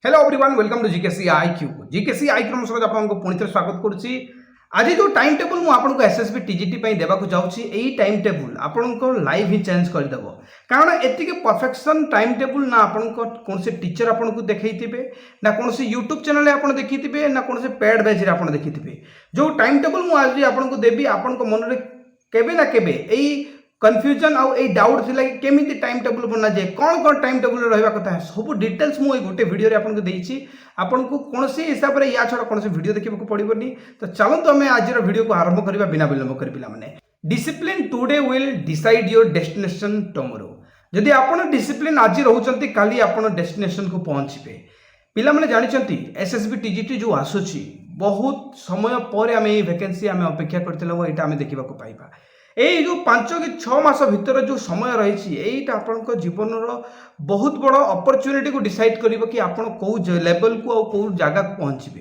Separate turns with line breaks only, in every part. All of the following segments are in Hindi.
Hello everyone welcome to GKC IQ GKC IQ सहित आपको पुणी थे स्वागत करुच्ची आज जो टाइम टेबल मुझे आपको एसएसबी टीजीटी देवाक जाऊँगी यही टाइम टेबल आपको लाइफ ही चेंज करदेव कारण एति परफेक्शन टाइम टेबल ना आप कौन से टीचर आपको देखते ना कौन से यूट्यूब चैनल आप देखिथे ना कौन से पेड बैच आप देखिथे जो टाइम टेबल मुझे आपको देवी आपण मन में केबे ना केबे यही कन्फ्यूजन आउ ए डाउट थिला कि केमिति टाइम टेबल बना जाए कौन कौन टाइम टेबल रहा कथा है सब डिटेल्स मुझे गोटे वीडियो आपको देती आपको कौन से हिसाब से या छड़ा कौन से वीडियो देखा पड़ोनी तो चलते आम आज वीडियो को आरंभ करवा बिना विलंब कर पे discipline today will decide your destination tomorrow जदि आप डिसिप्लिन आज रोचंती काली आप डेस्टिनेशन को पहुँचे पिला मैंने जानते एसएसबी टीजीटी जो आसूची बहुत समय पर आम वैकेंसी आम अपेक्षा करते यहाँ आम देखा पाइबा यही जो 5 कि 6 मास भितर जो समय रही यहीटा आप जीवन बहुत बड़ अपरच्युनिटी को डिसाइड कर कि आप कौ लेवल को कौ जगह को पहुँचे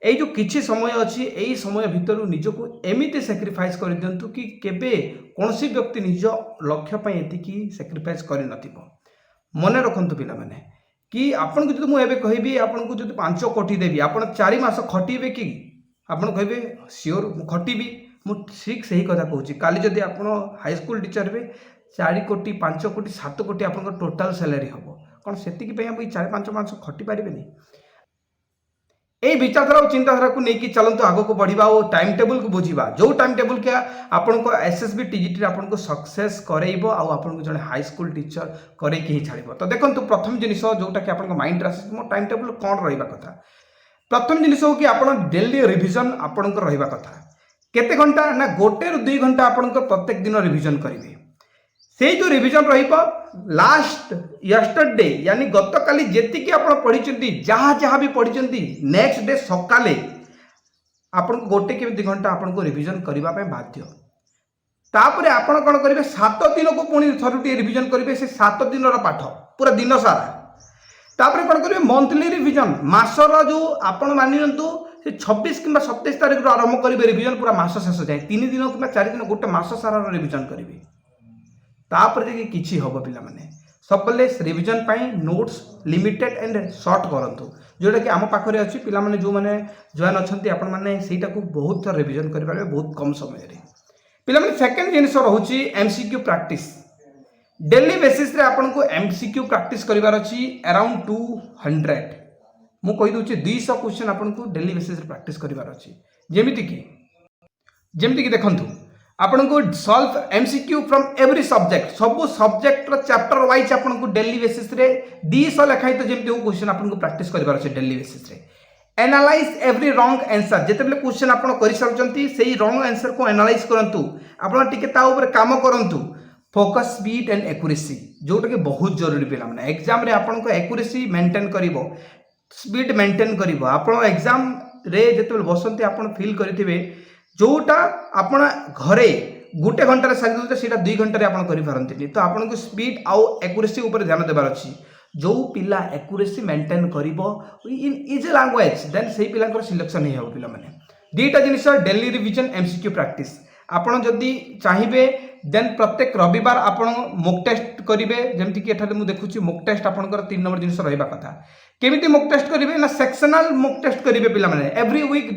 यही जो किसी समय अच्छी यही समय भितर निजको एमती सैक्रिफाइस कर दिंतु कि केबे कौन व्यक्ति निज लक्ष्य एति सैक्रिफाइस कर मन रखु पिला माने कि आपन को मुझे कहबी आपको जो 5 कोटी देवी आप 4 मास खटे कि आप कहे सियोर खटबी ठीक से ही कथा कहूँ काली जदि आप हाईस्कल टीचर भी 4 कोटी 5 कोटी 7 कोटी आप टोटाल सैलरी हम कौन से 4-5 मास खटी पारे यही विचारधारा और चिंताधारा को लेकिन चलते आग को बढ़ा और टाइम टेबल को बुझा जो टाइम टेबल क्या आपको एसएसबी टीजीटी आपको सक्सेस करेब आपको जड़े हाईस्कल टीचर करके ही छाड़ तो देखो प्रथम जिन जोटा कि आप माइंड आस मो टाइम टेबल कौन रहा कथा प्रथम जिन हो कि आप डेली रिविजन आपंकर रहा कथा केते घंटा ना 1 ରୁ 2 घंटा आपन प्रत्येक दिन रिविजन करेंगे से जो रिविजन रहिबा लास्ट यस्टरडे यानी गत काली जेतिकी आपण पढिचंती जहाँ जहाँ भी पढिचंती नेक्स्ट डे सकाले आपन 1 कि 2 घंटा आपन को रिविजन करबा पे बाध्य तापरे आपण कोन करिवे 7 दिन को पुणी थरुटी रिविजन करिवे से 7 दिन रो पाठ पूरा दिन सारा तापरे कोन करिवे मंथली रिविजन मासर जो आपण मानियंतु 26 कि 27 तारीख रू आरंभ करेंगे रिविजन पूरा मास शेष जाए 3 दिन कि 4 दिन गोटे मास सारा रिविजन करेंगे तापर किसी हम पे सबले revision notes limited and short करूँ जोटा कि आम पाखे अच्छी पे जो मैंने जॉइन अच्छा आपटा को बहुत थर रिविजन करेंगे बहुत कम समय पे सेकेंड जिन रोचे एमसीक्यू प्रैक्टिस डेली बेसिस आपको एमसीक्यू प्रैक्टिस करार अच्छी अराउंड 200 मु कही दूसरी 200 क्वेश्चन आपको डेली बेसिस प्रैक्टिस करार अच्छी जमीक देखूँ आपको solve MCQ from every subject सब सब्जेक्ट चैप्टर वाइज आपको डेली बेसिस 200 लेखाई तो जमी हो क्वेश्चन आपको प्रैक्टिस करार अच्छे daily basis analyse every wrong answer जितेबाला क्वेश्चन आप कर सारी से रॉन्ग आंसर को एनालाइज करूँ आप काम करूँ फोकस स्पीड एंड एक्यूरेसी जोटा कि बहुत जरूरी पे एग्जाम आपको एक्यूरेसी मेंटेन कर स्पीड मेंटेन कर एग्जाम रे जो बसंती आप फिल करेंगे जोटा आप घरे 1 घंटे सारी दूसरे 2 घंटे आप करें तो आपको स्पीड आउ एक्यूरेसी उपर ध्यान देवार अच्छी जो पिला एक्यूरेसी मेंटेन कर इन इजी लैंग्वेज देन से पिला सिलेक्शन ही हम पे दुईटा जिन डेली रिविजन एमसीक्यू प्रैक्टिस आपड़ जदि चाहिए देन प्रत्येक रविवार आप मॉक टेस्ट करेंगे जमीक कि मुझे देखुची मॉक टेस्ट आपंकर 3 नंबर जिन रहा कथा केमिति मॉक टेस्ट करेंगे ना सेक्शनल मॉक टेस्ट करेंगे पे एवरी वीक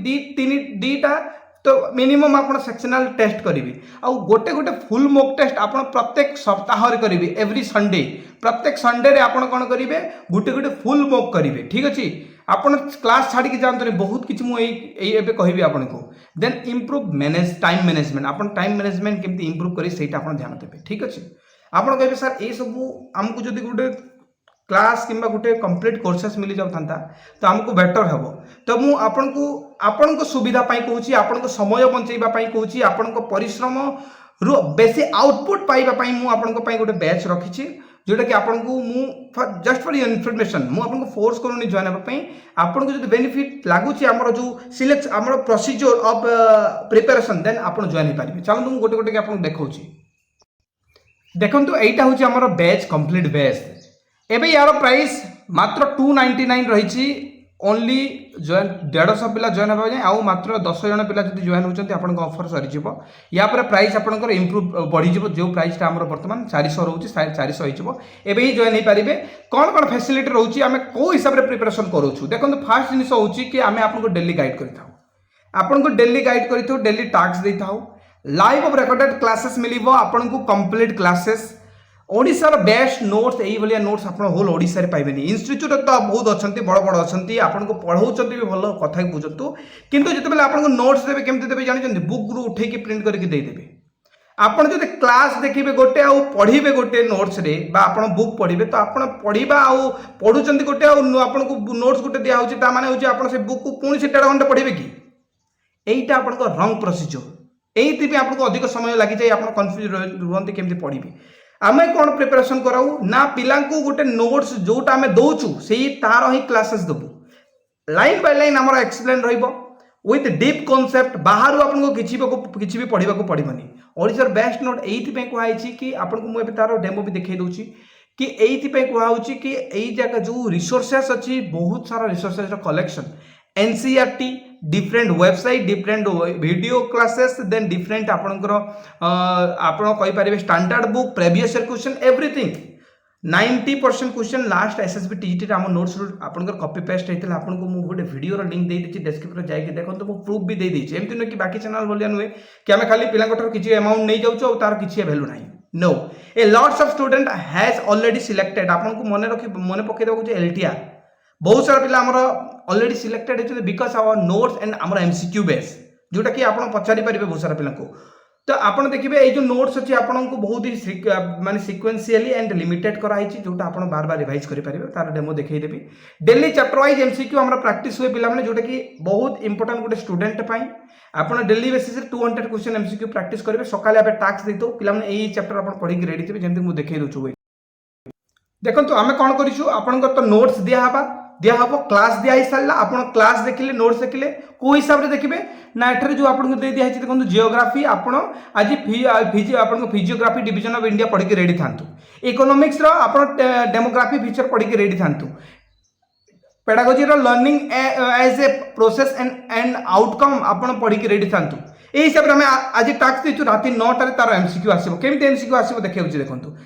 दीटा तो मिनिमम आप सेक्शनल टेस्ट करेंगे आ गोटे गोटे फुल मॉक टेस्ट आप प्रत्येक सप्ताह करेंगे एवरी संडे प्रत्येक संडे रे आप कौन करेंगे गोटे गोटे फुल मॉक करेंगे ठीक अच्छे आप क्लास छाड़ी जातु बहुत किसी मुझे कहबी आपको then improve manage time management आप टाइम मैनेजमेंट केमती इम्प्रूव करें ध्यान देते ठीक अच्छे आप कहे सर ये सब आमको जब गोटे क्लास कि गोटे कंप्लीट कोर्सेस मिल जाता तो आमको बेटर हम तो मुझे आपण सुविधा कहूँ आपण समय बचेवाई कहूँ आपण परिश्रम रु बेसी आउटपुट पाइबापी मुझे गोटे बैच रखी जोटा कि आपको जस्ट फॉर इनफॉरमेशन मुझे फोर्स करूनी जॉइन होगापी आपको जो बेनिफिट लगुच आमर जो सिलेक्ट आम प्रोसीजर ऑफ प्रिपरेशन देन आप जॉइन हो पारे चलते मुझे गोटे गोटे आपको देखा देखो यहीटा हूँ आमर बैच कंप्लीट बैच एवं यार प्राइस मात्र 299 रही ओनली जॉइन 150 पिला जॉइन होगा जाए आउ मात्र 10 जन पिला जब जॉइन होती आपन ऑफर सरी या प्राइस आपंकर इम्प्रूव बढ़ी जो प्राइसटा आम बर्तमान 400 रोचे 400 होबे ही जॉइन हो पारे कौन कौन फैसिलिटी रोचे आम कौ हिसाब से प्रिपरेशन करूँ देखो फास्ट जिन हूँ कि आम आपको डेली गाइड कर डेली गाइड कर डेली टास्क दे था लाइव ऑफ रिकॉर्डेड क्लासेस मिल आपको कंप्लीट क्लासेस ओडिशार बेस्ट नोट्स यही भाया नोट्स आप होल ओडिशा रे पाइबेनी इंस्टीट्यूट तो बहुत अच्छा बड़ बड़ अच्छा आपको पढ़ाऊँ भी भल कथा बुझतु किंतु जिते आपको नोट्स देवे केमती देवे जानते बुक रू उठे प्रिंट करके देदेवे आपड़ जो क्लास देखिए गोटे आउ पढ़े गोटे नोट्स रे बा आप बुक पढ़े तो आप पढ़ा आउ पढ़ुं गोटे आपको नोट्स गोटे दिखाई माने आप बुक को पुणी से 1.5 घंटा पढ़े कि यहीटा आप रंग प्रोसीजर यही आपको अधिक समय लगी जाए आप कन्फ्यूज रुहते केमती पढ़ी आमे कौन प्रिपरेशन कराऊ ना पिला गोटे नोट्स जोटा आम दौचु से तार ही क्लासेस देवु लाइन बाय लाइन आम एक्सप्लेन विथ डीप कॉन्सेप्ट बाहर आपको किसी भी पढ़ा पड़ोनी ओडिशार बेस्ट नोट यही कहुई कि आपको मुझे तार डेमो भी देखा दूसरी कि यही कहुच्छी कि यही जगह जो रिसोर्सेस अच्छी बहुत सारा resources collection NCERT different website different video classes then different आपणकर आपरे standard book previous year question everything 90% question last SSB TGT आम नोट्स आपंकर कॉपी पेस्ट होता है आपको मुझे गोटे वीडियो लिंक दे देती डिस्क्रिप्शन जाकि देखो तो मुझे प्रूफ भी दे देती एमती नुहे कि बाकी चैनल भाया नुहे कि आम खाली पिला किसी अमाउंट नहीं जाऊँ और तार किसी वैल्यू ना no a lots of student has already selected आपको मन पकईदेव एलटीआर बहुत सारा पिला आमर ऑलरेडी सिलेक्टेड होते बिकज आवर नोट्स एंड आमर एमसीक्यू बेस जोटा कि आप पचारि पारे बहुत सारा पिला तो आप देखिए ये जो नोट्स अच्छी आपको बहुत ही माने सिक्वेंशियली एंड लिमिटेड कराई जोटा आप बार बार रिवाइज करेंगे तार डेमो देखईदेवी डेली चैप्टर वाइज एमसीक्यू आम प्राक्टिस हुए पिला जोटा कि बहुत इंपोर्टेंट गोटे स्टूडेंट आप daily basis 200 question MCQ practice करेंगे सकाले आप टास्क देते पिला यही चैप्टर आप पढ़ी रेडी थे जमी मुझे देखई दूँ देखो आम कौन कर तो नोट्स दिहब क्लास दिखाई सारा आप क्लास देखिले नोट्स देखिले को हिसाब से देखिए ना एठारे जो आपको दे दिखाई देखो जियोग्राफी आप आज फिजियोग्राफी डिवीजन ऑफ इंडिया पढ़ी रेडी था इकोनॉमिक्स आप डेमोग्राफी फीचर पढ़ी रेडी था pedagogy learning as a process and outcome आप पढ़ी रेडी था यही हिसाब से आम आज टास्क देचु राति 9टार तार एमसीक्यू आसो केमी एमसीक्यू आसो देखा देखो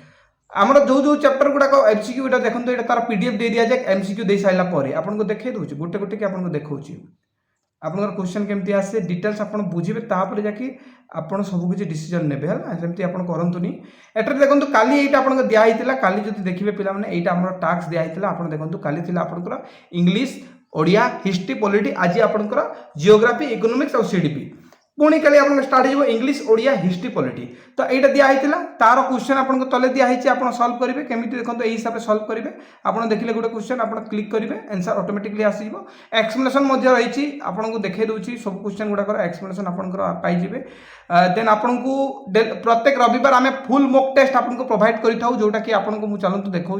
आमर जो जो चैप्टर गुड़ाक एमसीक्यू देखो ये तार पीडीएफ दे दिया जाए एमसीक्यू दे सारा पर आपको देखा दूसरी गोटे गोटे कि आपको देखा आप क्वेश्चन केमती आसे डिटेल्स आप बुझे तापर जाकि आप सबकि डिसीजन ने जमी आप करतुनि एटर देखो काली यहाँ आपको दिखाई काली जो देखिए पे यहाँ टास्क दिखाई आप देखो काली आपंकर इंग्लीश ओडिया हिस्ट्री पॉलिटी आज आपंकर जियोग्राफी इकोनॉमिक्स और सीडीपी पुणी काली आप स्टार्ट हो इंग्लीश ओडिया हिस्ट्री पॉलिटी तो यहाँ दिखाई तार क्वेश्चन आपको तले दिखाई आप सल्व करेंगे केमी देखो यही हिसाब से सल्व करेंगे आप देखिले गोटे क्वेश्चन आप क्लिक करेंगे आंसर ऑटोमेटिकली आसो एक्सप्लेनेशन रही आपको देखा दूसरी सब क्वेश्चन गुड़ाक एक्सप्लेनेशन आपंकर पाइबे देन आपको प्रत्येक रविवार आम फुल मॉक टेस्ट आपको प्रोवाइड करें जोटा कि आपको मुझे चलतु देखा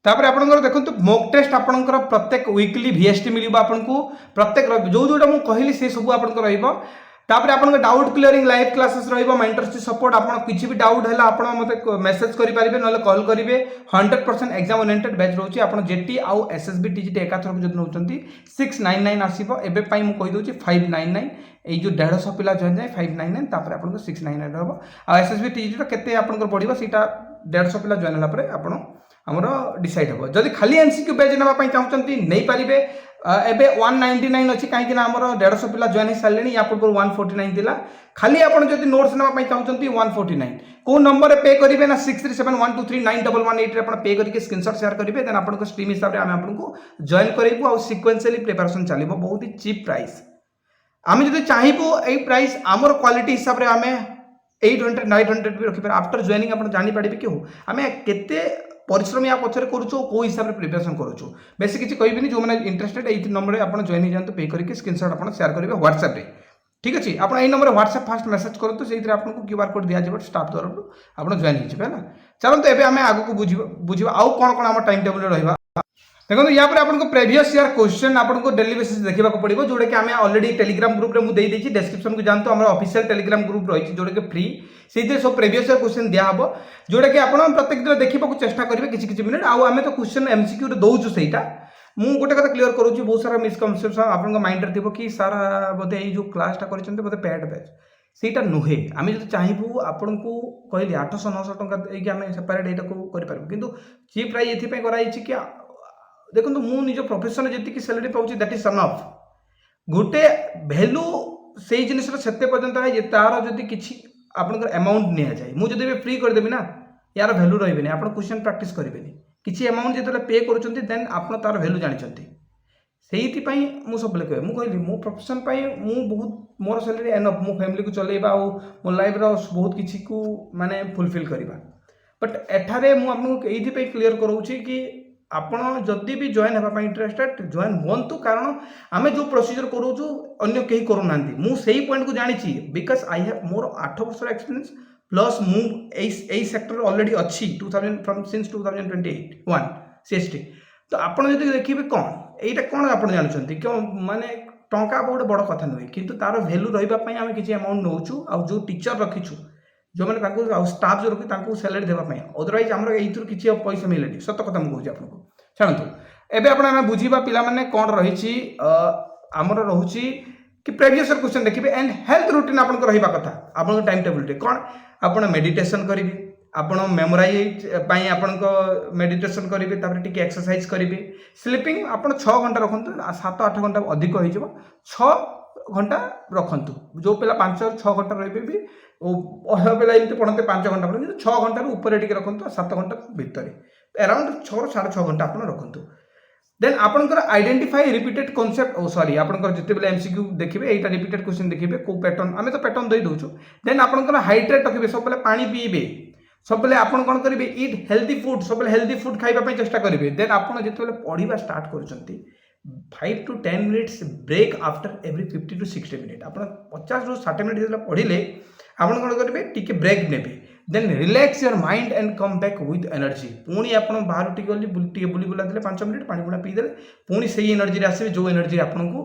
तापर आपंकर देखो मॉक टेस्ट आपंकर प्रत्येक वीकली वीएसटी मिल आपको प्रत्येक जो जोटा मुझे कहली से सब आपंकर रहा आप doubt clearing live classes mentorship support आप किसी भी डाउट है आप मतलब मेसेज करेंगे ना कॉल करेंगे 100% एग्जाम ओरिएंटेड बैच रोचे आप जेटी आउ एसएसबी टीजीटी एकाथर जो नौकरी 699 आसो एवं कहीदे 599 ये जो 150 पिला जॉइन जाए 599 तापर आपको 699 हम आ एसएसबी टीजीटी केते आपंकर बढ़िया सीटा 150 पिला जॉइन होगा आप आमर डिसाइड हम जदि खाली एमसीक्यू बैच नापी चाहते नहीं पारे एबे 199 अच्छी कहीं आमर 150 पिला जॉइन हो सारे या पूर्व 149 थिला खाली आप जब नोट्स नापी चाहते 149 को नंबर पे करेंगे ना 6371239118 पे करके स्क्रीनशॉट शेयर करेंगे देन आपको स्ट्रीम हिसाब से आम आपको जॉइन करूँ और सिक्वेंशियली प्रिपरेशन चलो बहुत ही चीप प्राइस आम जो चाहबू ये प्राइस आमर क्वालिटी हिसाब से आम 800 900 भी रखिपारे आफ्टर जॉइनिंग आप जानीपारे कि आम केते परिश्रम या पचर कौ हिसाब से प्रिपरेशन करूँ बेस किसी कहबी जो मैंने इंटरेस्टेड ये नंबर आप जॉइन हो जाते पे करके स्क्रीनशॉट आप शेयर करेंगे व्हाट्सएप रे ठीक अच्छे आप यही नंबर व्हाट्सएप फास्ट मेसेज करूँ से आपको क्यूआर कोड दिया स्टाफ तरफ आप जॉइन हो चलते एवं आम आगे बुझा आउ कौन कौन आम टाइम टेबल रहा देखो या आपको प्रीवियस ईयर क्वेश्चन आपको डेली बेसिस देखा पड़ो जोटा कि आम ऑलरेडी टेलीग्राम ग्रुप में मुझे डिस्क्रिप्शन को जानते हमारे ऑफिशियल टेलीग्राम ग्रुप रही जोटा कि फ्री से सब प्रीवियस ईयर क्वेश्चन दिया हम जोटा कि आप प्रत्येक दिन देखा चेष्टा करेंगे किसी मिनट आम तो क्वेश्चन एमसीक्यू दौचु से मुझे गोटे कथा क्लीयर करूँ बहुत सारा मिसकनसेप्शन आप माइंड थी कि सारा बोधे जो क्लासटा कर बोधे पेड बैच ସେଇଟା ନୁହେଁ ଆମେ ଯଦି ଚାହିଁବୁ ଆପଣଙ୍କୁ କହିଲି 800-900 ଟଙ୍କା ଦେଇକି ଆମେ ସେପାରେଟ୍ ଏଇଟାକୁ କରିପାରିବୁ କିନ୍ତୁ ଚିପ୍ ପ୍ରାଇସ୍ ଏଥିପାଇଁ କରାଯାଇଛି କି ଦେଖନ୍ତୁ ମୁଁ ନିଜ ପ୍ରଫେସନରେ ଯେତିକି ସାଲାରୀ ପାଉଛି ଦ୍ୟାଟ୍ ଇଜ୍ ସନ୍ ଅଫ୍ ଗୋଟେ ଭ୍ୟାଲୁ ସେଇ ଜିନିଷର ସେତେ ପର୍ଯ୍ୟନ୍ତ ନାହିଁ ଯେ ତାର ଯଦି କିଛି ଆପଣଙ୍କର ଆମାଉଣ୍ଟ ନିଆଯାଏ ମୁଁ ଯଦି ଏବେ ଫ୍ରି କରିଦେବି ନା ୟାର ଭ୍ୟାଲୁ ରହିବେନି ଆପଣ କ୍ୱେଶ୍ଚନ୍ ପ୍ରାକ୍ଟିସ୍ କରିବେନି କିଛି ଆମାଉଣ୍ଟ ଯେତେବେଳେ ପେ କରୁଛନ୍ତି ଦେନ୍ ଆପଣ ତାର ଭ୍ୟାଲୁ ଜାଣିଛନ୍ତି ସେଇଥିପାଇଁ ମୁଁ ସବୁବେଳେ କହେ ମୁଁ କହିଲି ମୋ ପ୍ରଫେସନ୍ ପାଇଁ ମୁଁ ବହୁତ ମୋର ସାଲାରୀ ଏନଫ୍ ମୋ ଫ୍ୟାମିଲିକୁ ଚଲେଇବା ଆଉ ମୋ ଲାଇଫ୍ର ବହୁତ କିଛିକୁ ମାନେ ଫୁଲଫିଲ୍ କରିବା ବଟ୍ ଏଠାରେ ମୁଁ ଆପଣଙ୍କୁ ଏଇଥିପାଇଁ କ୍ଲିୟର କରାଉଛି କି ଆପଣ ଯଦି ବି ଜଏନ୍ ହେବା ପାଇଁ ଇଣ୍ଟରେଷ୍ଟେଡ୍ ଜଏନ୍ ହୁଅନ୍ତୁ କାରଣ ଆମେ ଯେଉଁ ପ୍ରୋସିଜର କରୁଛୁ ଅନ୍ୟ କେହି କରୁନାହାନ୍ତି ମୁଁ ସେଇ ପଏଣ୍ଟକୁ ଜାଣିଛି ବିକଜ୍ ଆଇ ହାଭ୍ ମୋର 8 ବର୍ଷର ଏକ୍ସପିରିଏନ୍ସ ପ୍ଲସ୍ ମୁଁ ଏଇ ସେକ୍ଟରରେ ଅଲରେଡ଼ି ଅଛି 2000 ଫ୍ରମ୍ ସିନ୍ସ 2021 CST तो आपड़ जब देखिए कौन यहीटा कौन आप जानते क्यों माने टंका गोटे बड़ कथा नुहे कि तार भैल्यू रही आम किसी अमाउंट नौचु आ जो टीचर रखीचु जो मैंने स्टाफ जो रखी सैलरी देवाई अदरवाइज आम यू किसी पैसा मिले सत कथा मुझे आपको छाड़ू एवं आप बुझा पाने कौन रही आमर रोचे कि प्रीवियस क्वेश्चन देखिए एंड हेल्थ रूटीन आपको रहा कथा आप टाइम टेबुल कौन आप मेडिटेशन करेंगे आपण मेमोराइज आपण मेडिटेशन करेंगे टी एक्सरसाइज करेंगे स्लीपिंग आप 6 घंटा रखु 7-8 घंटा अधिक हो 6 घंटा रखु जो पिला 5-6 घंटा रे भी पिला एमती पढ़ते 5 घंटा पढ़ते 6 घंटा ऊपर टी रखु 7 घंटा भितर अराउंड 6-6.5 घंटा आप रखु देन आपंकर आइडेंटिफाई रिपीटेड कॉन्सेप्ट सॉरी आपंकर जिते बेले एमसीक्यू देखिए एटा रिपीटेड क्वेश्चन देखिए को पैटर्न आम तो पैटर्न दे दौचु देन आपंकर हाइड्रेट रखिए सब बेले पानी पीबे सब बेले आप कौन करेंगे इट हेल्दी फूड सब हेल्दी फूड खाइबा चेष्टा करेंगे देन आप जो पढ़ा स्टार्ट कर 5 to 10 minutes break after every 50 to 60 minute आप 50 ରୁ 60 मिनिट जो पढ़ले आप कौन करेंगे टी ब्रेक ने then relax your mind and come back with energy पुणी आप बाहर टी बुली बुला देले 5 मिनिट पानी पुणा पीदे पुणी से एनर्जी आसवे जो एनर्जी आपको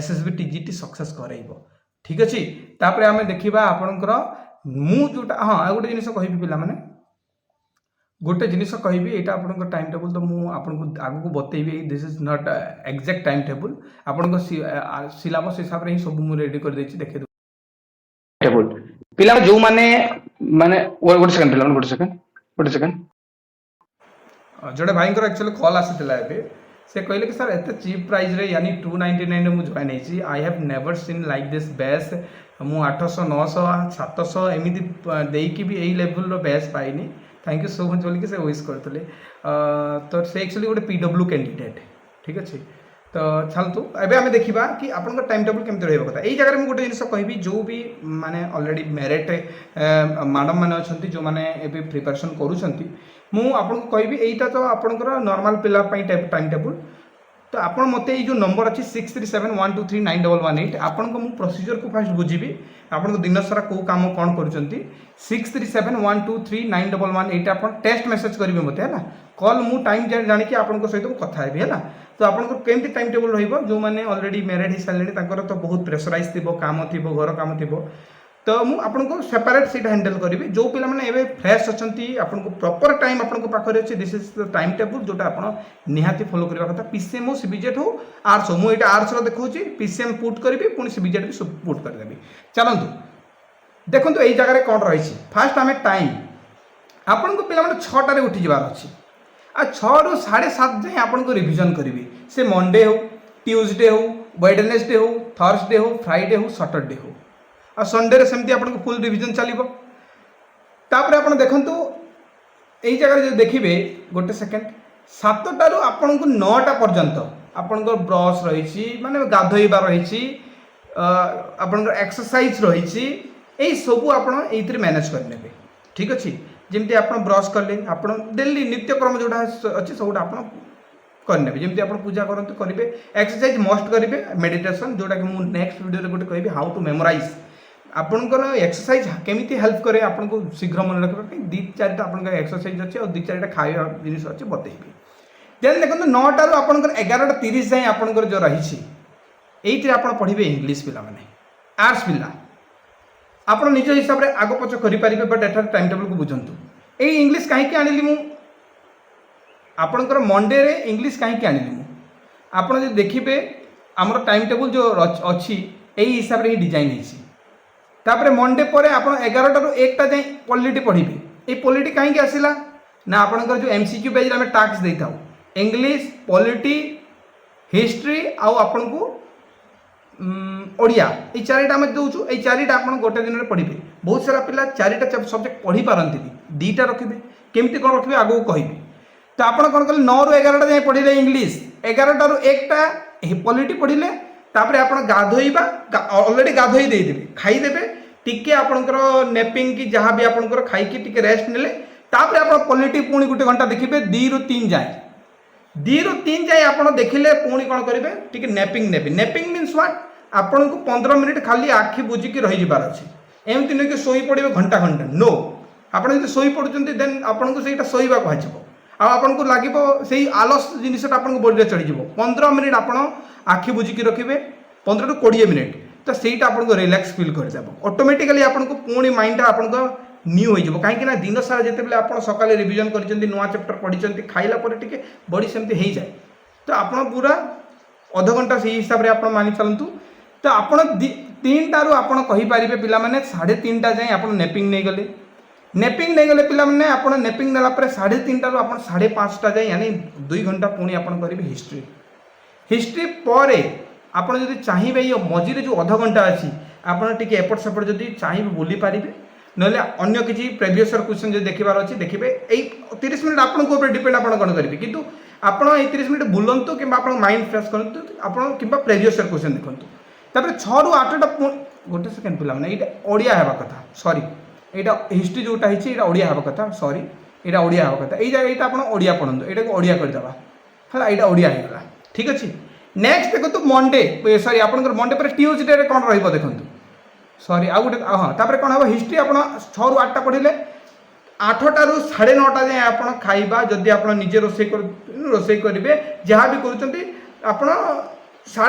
SSB TGT सक्सेस कराइब ठीक अच्छे तापर आम देखा आपंकर मु जोटा हाँ गोटे जिन कहि पिला माने गोटे जिनिस कहि यहाँ आपन टाइम टेबुल तो मुझे आगू बतेबी this is not exact time table आपन सिलेबस हिसाब से ही सब मुझे रेडी कर देछि देखे टेबुल पिला जो माने माने गोटे सेकंड पिला गोटे सेकंड जोड़े भाई एक्चुअली कॉल आसीला एबे से कहले कि सर एत चीप प्राइस रे यानी 299 रे मु जॉइन हेछि I have never seen like this batch मु 800 900 700 एमती देकी भी यही लेवल बैच पाइनी थैंक यू सो मच बोलिक से विश करते तो से एक्चुअली गोटे PW कैंडिडेट ठीक अच्छे तो चलतु एबे आमे देखिबा कि आपन टाइम टेबुल केमते रहबा कथा एई जगह रे मु गोटे जिनिस कहबी जो भी माने ऑलरेडी मेरिट मैडम माने अछंती जो माने एबे प्रिपरेशन करूछंती मु आपन कहबी एईटा तो आपनकर नॉर्मल पिला पई टाइम टेबुल तो आपन मते ये जो नंबर अच्छी 6371239118 आपन को मु प्रोसीजर को फास्ट बुझीबी आपन को दिन सारा को काम कौन करूछंती 6371239118 आपन टेक्स्ट मेसेज करिवे मते है ना कॉल मु टाइम जानि कि आपन को सहित कथा हेबी है ना तो आपन को केमती टाइम टेबल रहिबो जो माने ऑलरेडी मैरिड ही सालेनी तांकर तो बहुत प्रेशराइज थिबो काम थिबो घर काम थिबो तो मु आपन को सेपरेट सीट हैंडल करिवे जो पिला माने एबे फ्रेश अछंती आपन को प्रॉपर टाइम आपन को पाखरे अछि this is the time table जोटा आपन निहाती फॉलो करबा कथा पीसीएम हो सीबीजेट हो आर्ट्स हो मु एटा आर्ट्स रो देखौची पीसीएम पुट करिवे पुनी सीबीजेट भी सब पुट कर देबी चलंतु देखंतु एई जगह रे कोन रही छी फर्स्ट हमें टाइम आपन को पिला माने 6 टारे उठी जबार अछि आ 6 ରୁ 7:30 जाय आपन को रिवीजन करिवे से मंडे हो ट्यूसडे हो वेडनेसडे हो थर्सडे हो फ्राइडे हो सैटरडे हो आ संडे सेमती आपन को फुल रिवीजन चलिबो तापर आपन देखंतु एई जगह जो देखिबे गोटे सेकंड 7टारू आपन को 9टा पर्यंत आपन को ब्रश रही छी माने गाधोइबा रही छी आपन को एक्सरसाइज रही छी एई सब आपन एइतिर मैनेज कर नेबे ठीक अछि जेमती आपन ब्रश करले आपन डेली नित्यक्रम जोटा अछि सबटा आपन करने जमी आप पूजा करते करेंगे एक्सरसाइज मस्ट करेंगे मेडिटेशन जोटा कि मुझे नेक्स्ट वीडियो गोटे कहबी हाउ टू मेमोराइज आपनकर एक्सरसाइज केमिति हेल्प करे आपको शीघ्र मन रखा 2-4टा आप एक्सरसाइज अच्छे और 2-4टा खाଇବା जिनिस अच्छे बतेबी देन देखो 9टारू आपनकर 11:30 जाए आपनकर जो रही ये आप पढ़े इंग्लीश पिला माने आर्ट्स पिला आप निज हिसाब से आग पछ करेंगे बट एठार टाइम टेबल को बुझंतु ये इंग्लीश कहीं आनिली मु आपणकर मंडे रे इंग्लीश कहीं आनिली मु आप देखिए आमर टाइम टेबल जो अच्छी यही हिसाब से डिजाइन होपर मंडे पर आप 11 टा 1 टा जाए पॉलिटी पढ़े ये पॉलिटी कहीं आसला ना आपणकर जो एमसीक्यू पेज आम टास्क दे था इंग्लीश पॉलिटी हिस्ट्री आउ आपन को ओडिया ये चारिटा आम दूचु ये चारिटा आप गोटे दिन में पढ़े बहुत सारा पिला चारिटा सब्जेक्ट पढ़ी पारती दीटा रखिए केमती कौन रखिए आगू कहि तो आप कौन कले 9 ରୁ 11 जाए पढ़े इंग्लीश 11 ରୁ 1 टा पॉलिटी पढ़ले तापर आप गाधोइबा ऑलरेडी गाधोई देदेवे खाईदेवे टिके आपणकर नेपिंग कि जहाँ भी आपणकर खाई टिके रेस्ट नेले तापर आप पॉलिटी पुणी गोटे घंटा देखिए 2 ରୁ 3 जाए 2 ରୁ 3 जाए आप देखिले पुणी कौन करेंगे टिके नेपिंग नेबे नेपिंग मीन्स व्हाट आपन को 15 मिनिट खाली आखि बुझिकी रही जबार अच्छे एमती नुह कि शोई पड़े घंटा घंटा नो आपड़ जो शोई पड़ुंट देन आपन को सहीटा शोवा कह आपन को लगे से आलस जिनसा आपन को बॉडी चढ़ी 15 मिनिट आप आखि बुझिकी रखिए 15 ରୁ 20 मिनिट तो सहीटा आपन को रिलैक्स फील करदेव ऑटोमेटिकली आपन को पुणी माइंड आपन को न्यू हो कहीं दिन सारा जिते आप सकाले रिविजन कर नुआ चैप्टर पढ़ी खाइला टे बॉडी सेमती हो जाए तो आप पूरा अध घंटा से हिसाब से आप मानि चलतु तो आप 3 टारू आप कहींपारे पिला माने 3:30 जाए आप नेपिंग नहीं गले नेपिंग नहीं गले पिला माने आप नेपिंग नेला 3:30 टारू आप 5:30 जाए यानी 2 घंटा पुणी आप करेंगे हिस्ट्री हिस्ट्री पर आप जो चाहिए ये मझे जो अध घंटा अच्छी आपड़ एपट सेपट जब चाहिए बुली पारे ना अन्य किसी प्रेवियस क्वेश्चन जो देखार अच्छे देखिए यही 30 मिनट आपको डिपेंड आप कौन करेंगे कितु आप 30 मिनट बुलंतु कि माइंड फ्रेश करूँ आप कि प्रेवियस क्वेश्चन देखूँ तापर 6 ରୁ 8 टा गोटे सेकेंड पिला मैंने ये ओडिया हेबा कथा सॉरी यहाँ हिस्ट्री जोटा है ओडिया हेबा कथा सॉरी यहाँ ओडिया हेबा कथा ये आप ओडिया पढ़ु यहाँ को ओडिया करदेवा है यहाँ ओडिया होगा ठीक अच्छे नेक्स्ट देखो मंडे सॉरी आप मंडे पर ट्यूजडे कौन रही देखूँ सॉरी आउ गोटे हाँ तापर कौन हम हिस्ट्री आप 6 ରୁ 8 टा पढ़ले 8टा ରୁ 9:30 जाए आप खाइबा जदि आप निजे रोसे करेंगे जहाँ भी कर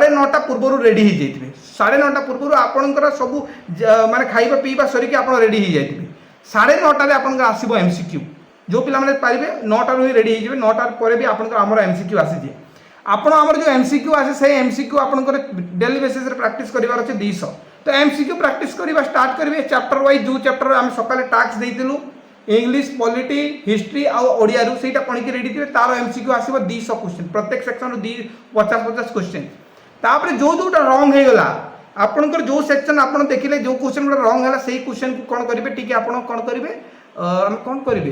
9:30 पूर्व रेडी हो जाइए 9:30 पूर्व आपंकर सब माने खाइबा पीवा सरिक आप रेडी हो जाइए 9:30 आप आसो एमसीक्यू जो पिला पारे 9टा ही रेडी हो 9टा पर भी आम एमसीक्यू आसी आपड़ आम जो एमसीक्यू आसे से एमसीक्यू आपंकर डेली बेसिस प्रैक्टिस करार अच्छे 200 तो एमसीक्यू प्रैक्टिस करवा स्टार्ट करेंगे चैप्टर वाइज जो चैप्टर आम सकाले टास्क देलु इंग्लीश पॉलिटी हिस्ट्री आउ ओडिया से पढ़ी रेडी थे तार एमसीक्यू आसो 200 क्वेश्चन प्रत्येक सेक्शन 50-50 क्वेश्चन तापर जो जोटा रंग हो गला आपनकर जो सेक्शन आप देखिले जो क्वेश्चन गोटे रंग है से क्वेश्चन को कौन करेंगे टी आप कौन करेंगे आम कौन करेंगे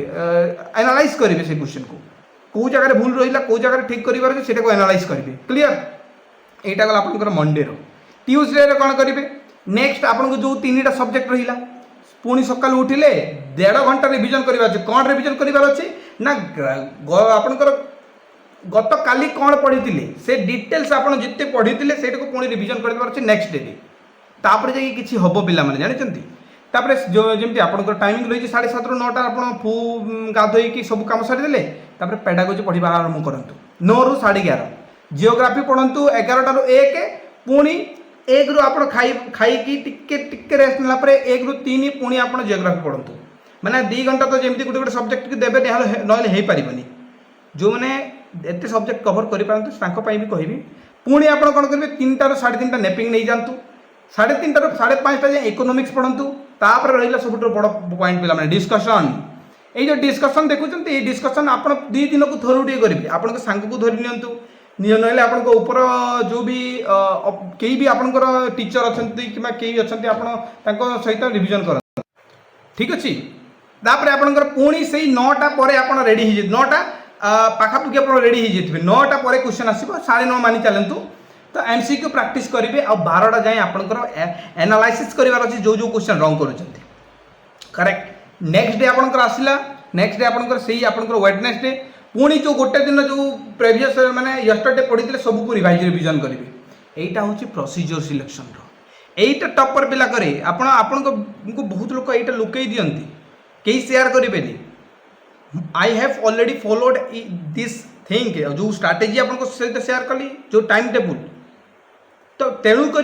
एनालाइज करेंगे से क्वेश्चन को कौ जगह भूल रहा कौ जगह ठीक कर एनालाइज करेंगे क्लीयर यहाँ गला आप मंडे ट्यूजडे कौन करेंगे नेक्स्ट आपको जो 3टा सब्जेक्ट रहा पुणी सकाल उठिले 1.5 घंटा रिविजन करवा कौन रिविजन करार अच्छे ना आपंकर गत काली कौन पढ़ी से डिटेल्स आप जिते पढ़ी से पुणी रिविजन कर नेक्स्ट डे तापर जाकि किसी हम पिला जानते तापर जो जमी आप टाइमिंग रही 7:30 ରୁ 9टा आप गाधोई सब कम सारीदे तापर पेडागोजी पढ़ा आरंभ करूँ 9 ରୁ 11:30 जियोग्राफी पढ़ु 11टा ରୁ 1 पुणी 1 ରୁ आप खाई टिके रेस्ट नेला 1 ରୁ 3 पुणी आप जियोग्राफी पढ़ु मैंने 2 घंटा तो जमी गोटे गोटे सब्जेक्ट देवे ना हो पारे जो मैंने एत सब्जेक्ट कवर करें भी कहबी पुणी आप कौन करेंगे 3टा ରୁ 3:30 नेपिंग नहीं जातु 3:30 ରୁ 5:30 जाए इकोनॉमिक्स पढ़ु तापर रहा सब बड़ पॉइंट पिला डिस्कसन ये जो डिस्कसन देखुं ये डिस्कसन आप 2 दिन को थोड़े करेंगे आपण सांग को धरी नि ना आप ऊपर जो भी कई भी आपंकर टीचर अच्छा कि कई अच्छा आप सहित रिविजन कर ठीक अच्छे तापर आपंकर पुणी से 9टा पर आप रेडी हो 9टा पाखापाखि आप रेडी हो जाए 9टा पर क्वेश्चन आसो 9:30 मानि चलतु तो एमसीक्यू प्रैक्टिस करेंगे आ 12टा जाए आपंकर एनालाइसिस करार अच्छे जो जो क्वेश्चन रंग कर करेक्ट नेक्स्ट डे आपंकर आसला नेक्स्ट डे आपंकर से आपंकर वेडनेसडे पुणी जो गोटे दिन जो प्रेवियस माने यस्टरडे पढ़ी सब को रिविजन करेंगे यहाँ हूँ प्रोसीजर सिलेक्शन यहीटा टपर पिला करे आपण को बहुत लोग यहाँ लुकई दियंती कहीं शेयर करेंगे I have already followed this thing जो स्ट्रैटेजी आपको सहित शेयर कली जो टाइम टेबुल तो तेणुक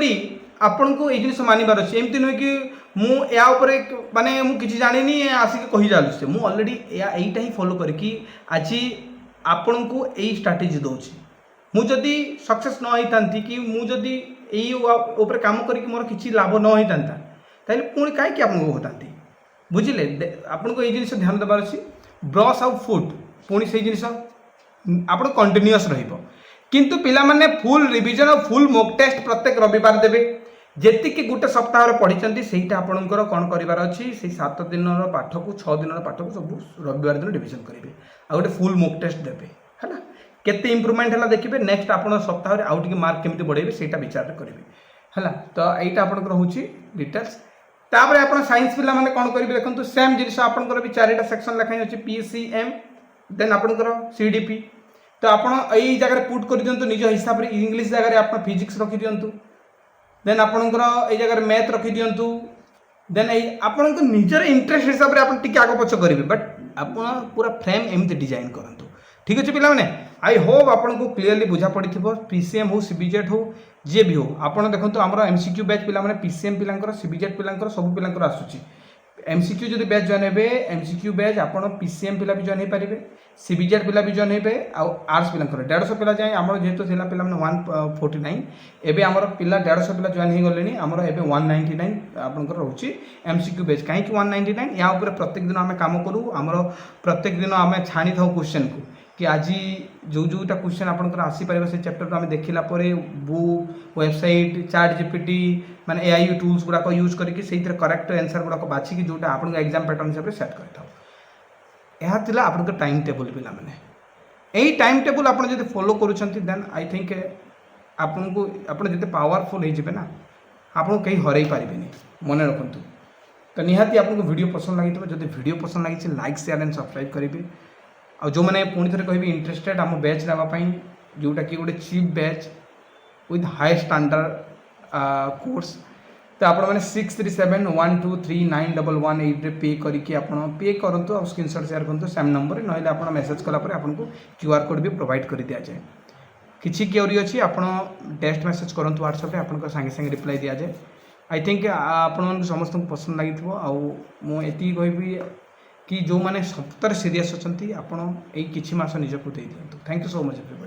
आपन को ये जिनिस मानिबार अच्छे एमती नुहे कि मुझे माने मुझे जानी आसिक कही चलुचे मुझे अलरेडी यहीटा ही फॉलो करके आज आपण को यही स्ट्राटेजी दूसरी मुझे सक्सेस न होता कि मुझे यही काम करके मोर किसी लाभ न होता ताहले पुणी कहीं आपको होता बुझिले आपन को ये जिनिस ध्यान देवार अच्छी ब्रश आउ फुट पुणी से जिनिस आप कंटिन्यूअस रहिबो किंतु पिला माने फुल रिवीजन और फुल मॉक टेस्ट प्रत्येक रविवार देवे जेतिकी गोटे सप्ताह पढ़ी सेटा आपंकर कौन करार अच्छी से 7 दिन पाठ को 6 दिन पाठ को सब रविवार दिन रिवीजन करेंगे आ गए फुल मॉक टेस्ट देवे है केते इम्प्रूवमेंट है देखिए नेक्स्ट आप सप्ताह आउ टे मार्क केमी बढ़ेबे सेटा विचार करेंगे है तो यहीटा आपंकर हूँ डिटेल्स तापर आप साइंस पिला माने कौन करेंगे देखो सेम जिन आपंकर भी 4टा सेक्शन लिखाई अच्छी PCM देन आपंकर CDP तो आप जगह पुट कर दिंतु निज हिसाब से इंग्लीश जगह आप फिजिक्स रखी दिंतु देन आपंकर ये जगह मैथ रखी दिंतु देन आपण निजर इंटरेस्ट हिसाब से आप आग पछ करेंगे बट आप पूरा फ्रेम एमती डिजाइन करूँ ठीक अच्छे पे आई होप आपको क्लीयरली बुझा पड़ी PCM हो CBZ हो जी भी हो आप देखो आम MCQ बैच पिला PCM पिलांकर CBZ पिलांकर सब पिलांकर आसूची MCQ जब बैच जॉइन हे MCQ बैच आप PCM पिला भी जॉइन हो पारे CBZ पिला भी जॉइन हे आर्ट्स पिलांकर 150 पिला जाए आम जेहेतु था पिला 149 एवं आम पिला 150 पिला जॉइन हो गले आमर ए 199 आपंकर रोचे MCQ बैच कहीं 199 या प्रत्येक दिन आम कम करूँ आमर प्रत्येक दिन आम छाणी था क्वेश्चन को कि आज जो जोटा क्वेश्चन आपंकर आसीपर से चैप्टर को आम देखला बुक वेबसाइट ChatGPT माने AI टूल्स गुड़ाक यूज करके करेक्ट आंसर गुड़ाक बाछिकी जोटा आप एग्जाम पैटर्न हिसाब से सेट कर आप टाइम टेबल पिला माने यही टाइम टेबल आप फॉलो करुँच देन आई थिंक आपको आप जिते पावरफुल हो ना आपको कहीं हरई पारे मन रखु तो निहाती आपको वीडियो पसंद लगी जब वीडियो पसंद लगी लाइक शेयर एंड सब्सक्राइब करेंगे आ जो मैंने पुणी थे कह इंटरेस्टेड आम बैच नापाई जोटा कि गोटे cheap batch with high standard course तो आप 6371239111 पे करके पे करूँ और स्क्रीनशॉट शेयर करूँ सेम नंबर ना आप मेसेज कलापर आपको QR कोड भी प्रोवाइड कर दि जाए किसी क्यूरी अच्छी आप टेक्स्ट मेसेज करूँ व्हाट्सएप आपको सागे सागे रिप्लाई दि जाए आई थिंक आपण समस्त पसंद लगी आती कहि कि जो मैंने सप्ताह सीरीयस अच्छा आपण यही किसी मास निजक दे दिखाँ thank you so much everyone.